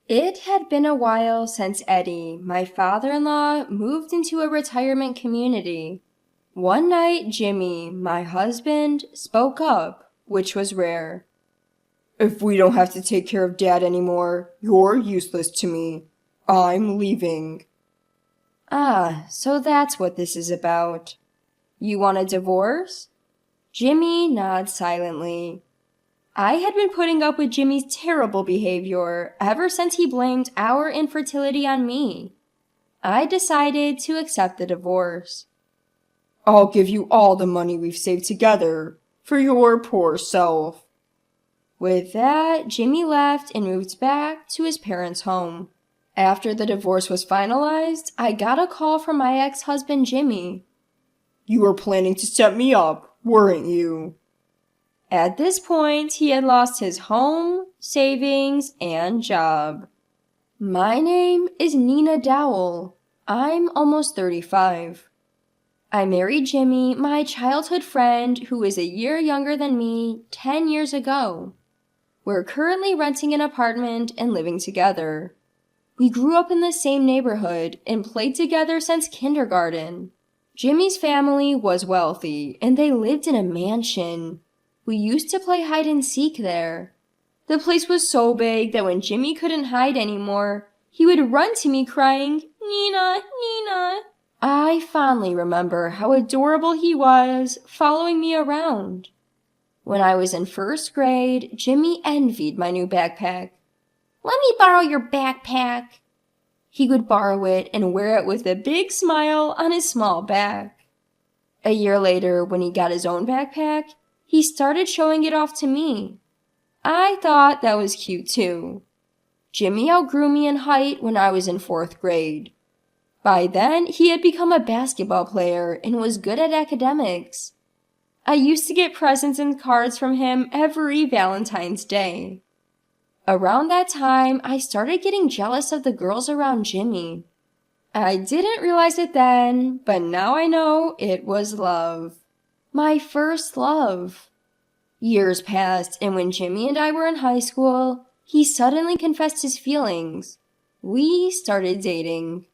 It had been a while since Eddie, my father-in-law, moved into a retirement community. One night, Jimmy, my husband, spoke up, which was rare. If we don't have to take care of Dad anymore, you're useless to me. I'm leaving. Ah, so that's what this is about. You want a divorce? Jimmy nods silently. I had been putting up with Jimmy's terrible behavior ever since he blamed our infertility on me. I decided to accept the divorce. I'll give you all the money we've saved together for your poor self. With that, Jimmy left and moved back to his parents' home. After the divorce was finalized, I got a call from my ex-husband Jimmy. You were planning to set me up, weren't you? At this point, he had lost his home, savings, and job. My name is Nina Dowell. I'm almost 35. I married Jimmy, my childhood friend, who is a year younger than me, 10 years ago. We're currently renting an apartment and living together. We grew up in the same neighborhood and played together since kindergarten. Jimmy's family was wealthy, and they lived in a mansion. We used to play hide and seek there. The place was so big that when Jimmy couldn't hide anymore, he would run to me crying, "Nina, Nina." I fondly remember how adorable he was, following me around. When I was in first grade, Jimmy envied my new backpack. "Let me borrow your backpack." He would borrow it and wear it with a big smile on his small back. A year later, when he got his own backpack, he started showing it off to me. I thought that was cute too. Jimmy outgrew me in height when I was in fourth grade. By then, he had become a basketball player and was good at academics. I used to get presents and cards from him every Valentine's Day. Around that time, I started getting jealous of the girls around Jimmy. I didn't realize it then, but now I know it was love. My first love. Years passed, and when Jimmy and I were in high school, he suddenly confessed his feelings. We started dating.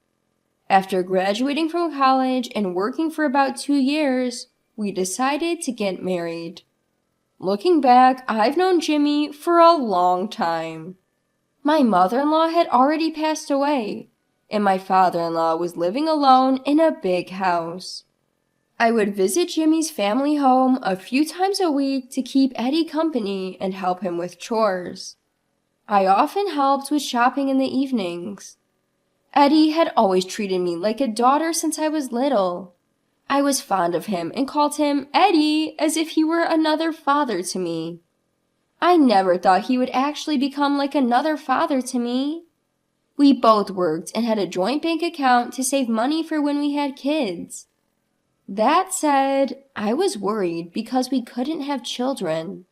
After graduating from college and working for about 2 years, we decided to get married. Looking back, I've known Jimmy for a long time. My mother-in-law had already passed away, and my father-in-law was living alone in a big house. I would visit Jimmy's family home a few times a week to keep Eddie company and help him with chores. I often helped with shopping in the evenings. Eddie had always treated me like a daughter since I was little. I was fond of him and called him Eddie as if he were another father to me. I never thought he would actually become like another father to me. We both worked and had a joint bank account to save money for when we had kids. That said, I was worried because we couldn't have children.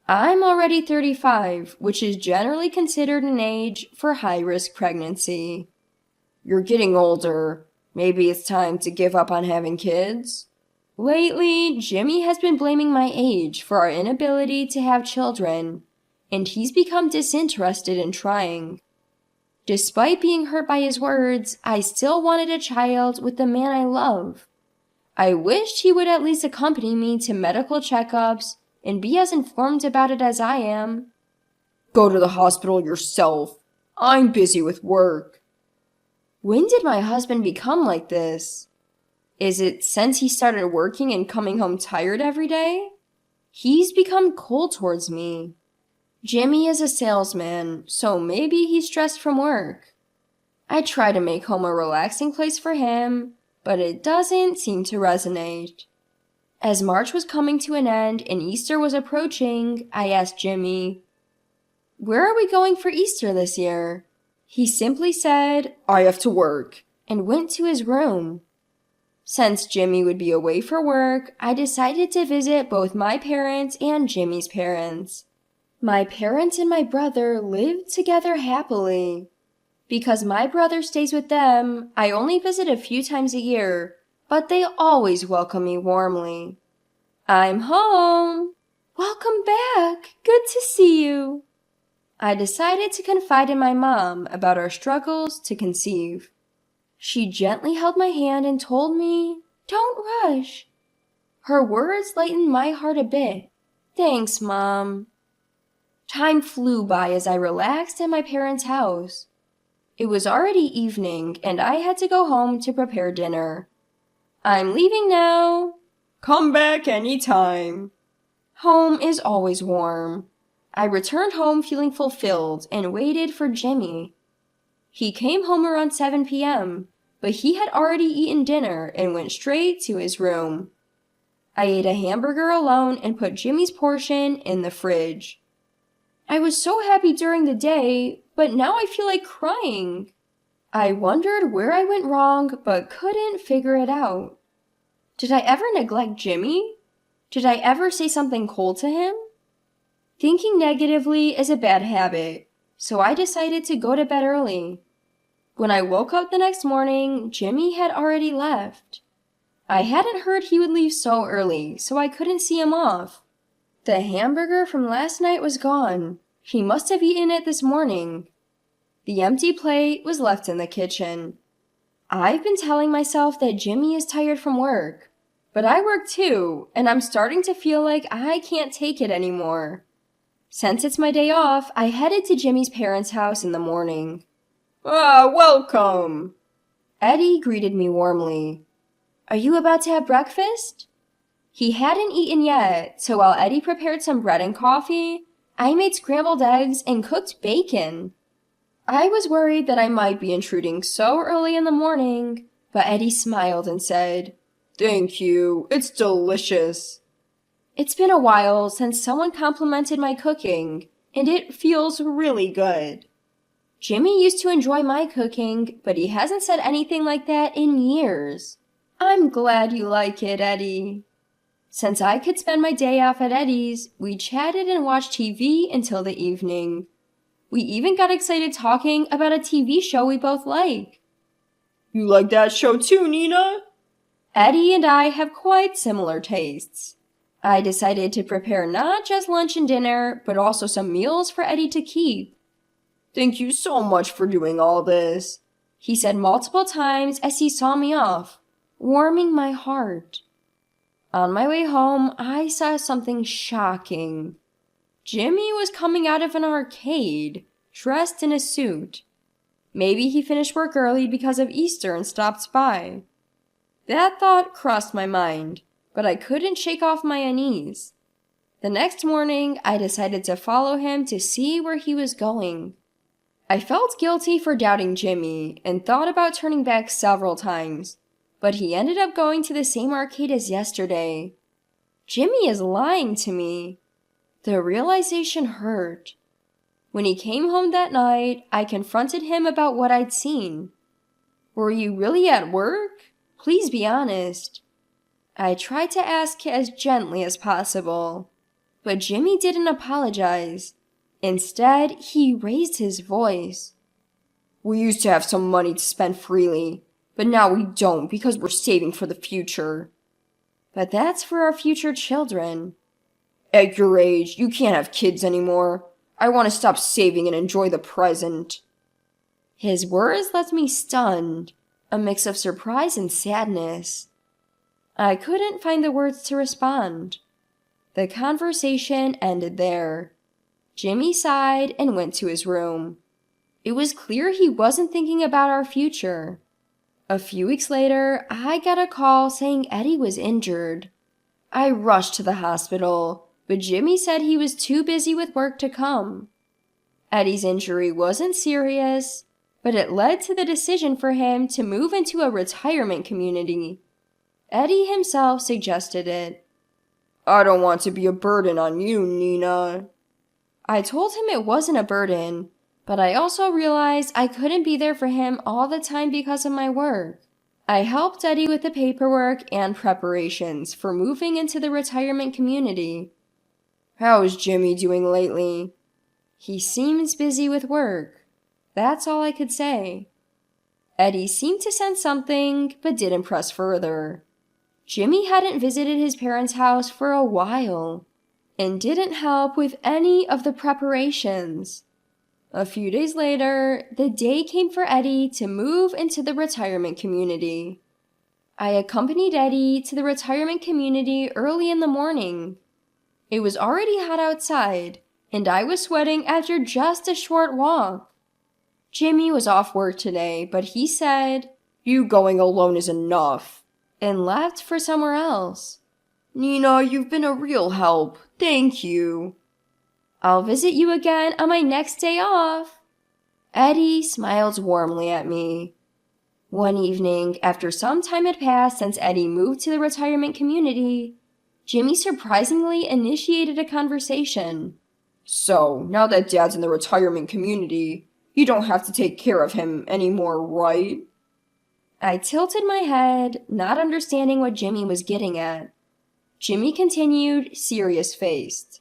I'm already 35, which is generally considered an age for high-risk pregnancy. You're getting older. Maybe it's time to give up on having kids? Lately, Jimmy has been blaming my age for our inability to have children, and he's become disinterested in trying. Despite being hurt by his words, I still wanted a child with the man I love. I wished he would at least accompany me to medical checkups and be as informed about it as I am. Go to the hospital yourself. I'm busy with work. When did my husband become like this? Is it since he started working and coming home tired every day? He's become cold towards me. Jimmy is a salesman, so maybe he's stressed from work. I try to make home a relaxing place for him, but it doesn't seem to resonate. As March was coming to an end and Easter was approaching, I asked Jimmy, "Where are we going for Easter this year?" He simply said, "I have to work," and went to his room. Since Jimmy would be away for work, I decided to visit both my parents and Jimmy's parents. My parents and my brother lived together happily. Because my brother stays with them, I only visit a few times a year, but they always welcome me warmly. "I'm home." "Welcome back. Good to see you." I decided to confide in my mom about our struggles to conceive. She gently held my hand and told me, "Don't rush." Her words lightened my heart a bit. Thanks, Mom. Time flew by as I relaxed at my parents' house. It was already evening, and I had to go home to prepare dinner. I'm leaving now. Come back anytime. Home is always warm. I returned home feeling fulfilled and waited for Jimmy. He came home around 7 p.m., but he had already eaten dinner and went straight to his room. I ate a hamburger alone and put Jimmy's portion in the fridge. I was so happy during the day, but now I feel like crying. I wondered where I went wrong, but couldn't figure it out. Did I ever neglect Jimmy? Did I ever say something cold to him? Thinking negatively is a bad habit, so I decided to go to bed early. When I woke up the next morning, Jimmy had already left. I hadn't heard he would leave so early, so I couldn't see him off. The hamburger from last night was gone. He must have eaten it this morning. The empty plate was left in the kitchen. I've been telling myself that Jimmy is tired from work, but I work too, and I'm starting to feel like I can't take it anymore. Since it's my day off, I headed to Jimmy's parents' house in the morning. Welcome! Eddie greeted me warmly. Are you about to have breakfast? He hadn't eaten yet, so while Eddie prepared some bread and coffee, I made scrambled eggs and cooked bacon. I was worried that I might be intruding so early in the morning, but Eddie smiled and said, "Thank you, it's delicious." It's been a while since someone complimented my cooking, and it feels really good. Jimmy used to enjoy my cooking, but he hasn't said anything like that in years. I'm glad you like it, Eddie. Since I could spend my day off at Eddie's, we chatted and watched TV until the evening. We even got excited talking about a TV show we both like. You like that show too, Nina? Eddie and I have quite similar tastes. I decided to prepare not just lunch and dinner, but also some meals for Eddie to keep. Thank you so much for doing all this, he said multiple times as he saw me off, warming my heart. On my way home, I saw something shocking. Jimmy was coming out of an arcade, dressed in a suit. Maybe he finished work early because of Easter and stopped by. That thought crossed my mind, but I couldn't shake off my unease. The next morning, I decided to follow him to see where he was going. I felt guilty for doubting Jimmy and thought about turning back several times, but he ended up going to the same arcade as yesterday. Jimmy is lying to me. The realization hurt. When he came home that night, I confronted him about what I'd seen. Were you really at work? Please be honest. I tried to ask as gently as possible, but Jimmy didn't apologize. Instead, he raised his voice. We used to have some money to spend freely, but now we don't because we're saving for the future. But that's for our future children. At your age, you can't have kids anymore. I want to stop saving and enjoy the present. His words left me stunned, a mix of surprise and sadness. I couldn't find the words to respond. The conversation ended there. Jimmy sighed and went to his room. It was clear he wasn't thinking about our future. A few weeks later, I got a call saying Eddie was injured. I rushed to the hospital, but Jimmy said he was too busy with work to come. Eddie's injury wasn't serious, but it led to the decision for him to move into a retirement community. Eddie himself suggested it. I don't want to be a burden on you, Nina. I told him it wasn't a burden, but I also realized I couldn't be there for him all the time because of my work. I helped Eddie with the paperwork and preparations for moving into the retirement community. How is Jimmy doing lately? He seems busy with work. That's all I could say. Eddie seemed to sense something, but didn't press further. Jimmy hadn't visited his parents' house for a while, and didn't help with any of the preparations. A few days later, the day came for Eddie to move into the retirement community. I accompanied Eddie to the retirement community early in the morning. It was already hot outside, and I was sweating after just a short walk. Jimmy was off work today, but he said, "You going alone is enough," and left for somewhere else. "Nina, you've been a real help. Thank you." "I'll visit you again on my next day off." Eddie smiled warmly at me. One evening, after some time had passed since Eddie moved to the retirement community, Jimmy surprisingly initiated a conversation. "So, now that Dad's in the retirement community, you don't have to take care of him anymore, right?" I tilted my head, not understanding what Jimmy was getting at. Jimmy continued, serious-faced.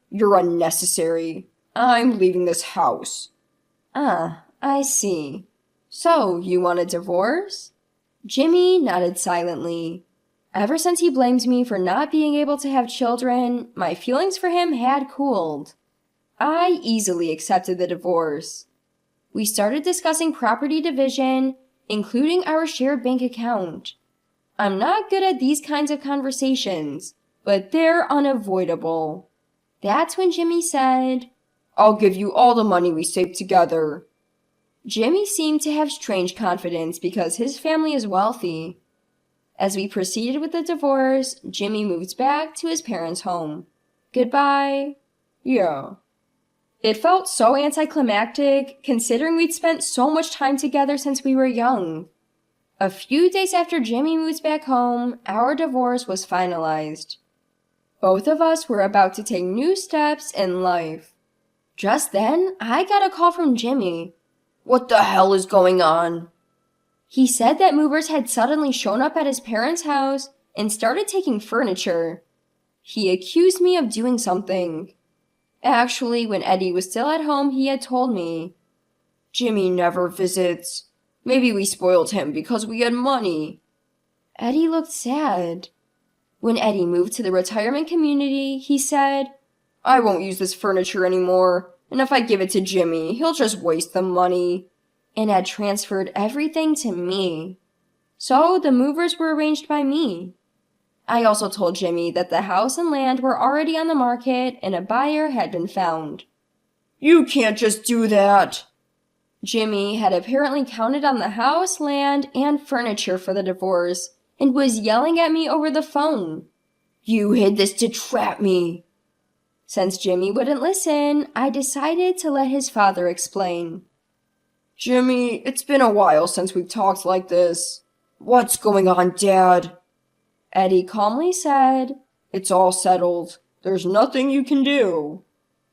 "You're unnecessary. I'm leaving this house." "Ah, I see. So, you want a divorce?" Jimmy nodded silently. Ever since he blamed me for not being able to have children, my feelings for him had cooled. I easily accepted the divorce. We started discussing property division, including our shared bank account. I'm not good at these kinds of conversations, but they're unavoidable. That's when Jimmy said, "I'll give you all the money we saved together." Jimmy seemed to have strange confidence because his family is wealthy. As we proceeded with the divorce, Jimmy moved back to his parents' home. Goodbye. Yeah. It felt so anticlimactic, considering we'd spent so much time together since we were young. A few days after Jimmy moved back home, our divorce was finalized. Both of us were about to take new steps in life. Just then, I got a call from Jimmy. "What the hell is going on?" He said that movers had suddenly shown up at his parents' house and started taking furniture. He accused me of doing something. Actually, when Eddie was still at home, he had told me. "Jimmy never visits. Maybe we spoiled him because we had money." Eddie looked sad. When Eddie moved to the retirement community, he said, "I won't use this furniture anymore, and if I give it to Jimmy, he'll just waste the money," and had transferred everything to me. So the movers were arranged by me. I also told Jimmy that the house and land were already on the market and a buyer had been found. "You can't just do that." Jimmy had apparently counted on the house, land, and furniture for the divorce and was yelling at me over the phone. "You hid this to trap me." Since Jimmy wouldn't listen, I decided to let his father explain. "Jimmy, it's been a while since we've talked like this. What's going on, Dad?" Eddie calmly said, "It's all settled. There's nothing you can do.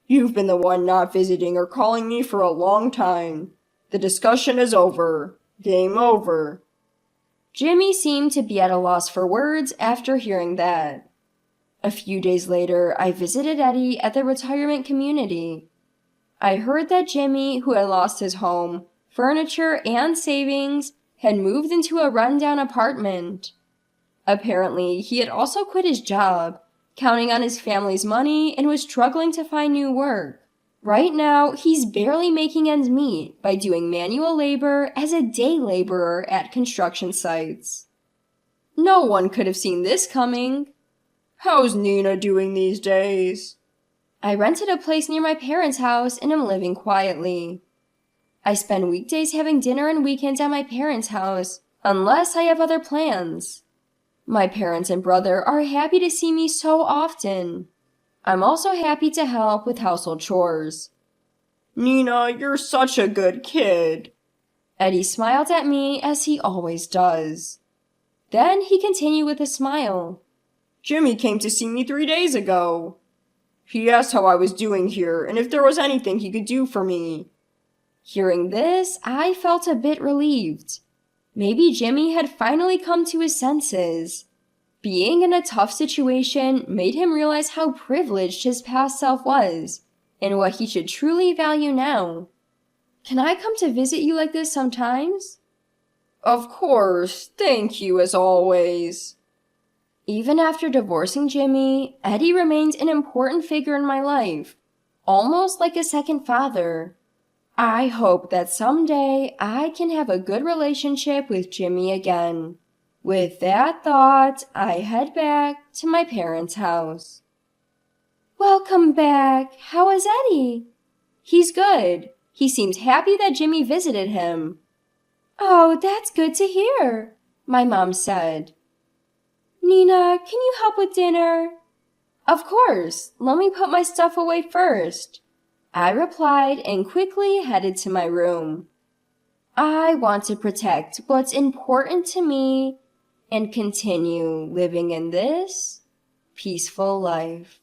You've been the one not visiting or calling me for a long time. The discussion is over. Game over." Jimmy seemed to be at a loss for words after hearing that. A few days later, I visited Eddie at the retirement community. I heard that Jimmy, who had lost his home, furniture, and savings, had moved into a rundown apartment. Apparently, he had also quit his job, counting on his family's money, and was struggling to find new work. Right now, he's barely making ends meet by doing manual labor as a day laborer at construction sites. No one could have seen this coming. "How's Nina doing these days?" I rented a place near my parents' house and am living quietly. I spend weekdays having dinner and weekends at my parents' house, unless I have other plans. My parents and brother are happy to see me so often. I'm also happy to help with household chores. "Nina, you're such a good kid." Eddie smiled at me as he always does. Then he continued with a smile. "Jimmy came to see me 3 days ago. He asked how I was doing here and if there was anything he could do for me." Hearing this, I felt a bit relieved. Maybe Jimmy had finally come to his senses. Being in a tough situation made him realize how privileged his past self was, and what he should truly value now. Can I come to visit you like this sometimes? "Of course. Thank you as always." Even after divorcing Jimmy, Eddie remains an important figure in my life, almost like a second father. I hope that someday I can have a good relationship with Jimmy again. With that thought, I head back to my parents' house. Welcome back. How is Eddie? He's good. He seems happy that Jimmy visited him. Oh, that's good to hear, my mom said. Nina, can you help with dinner? Of course. Let me put my stuff away first, I replied and quickly headed to my room. I want to protect what's important to me and continue living in this peaceful life.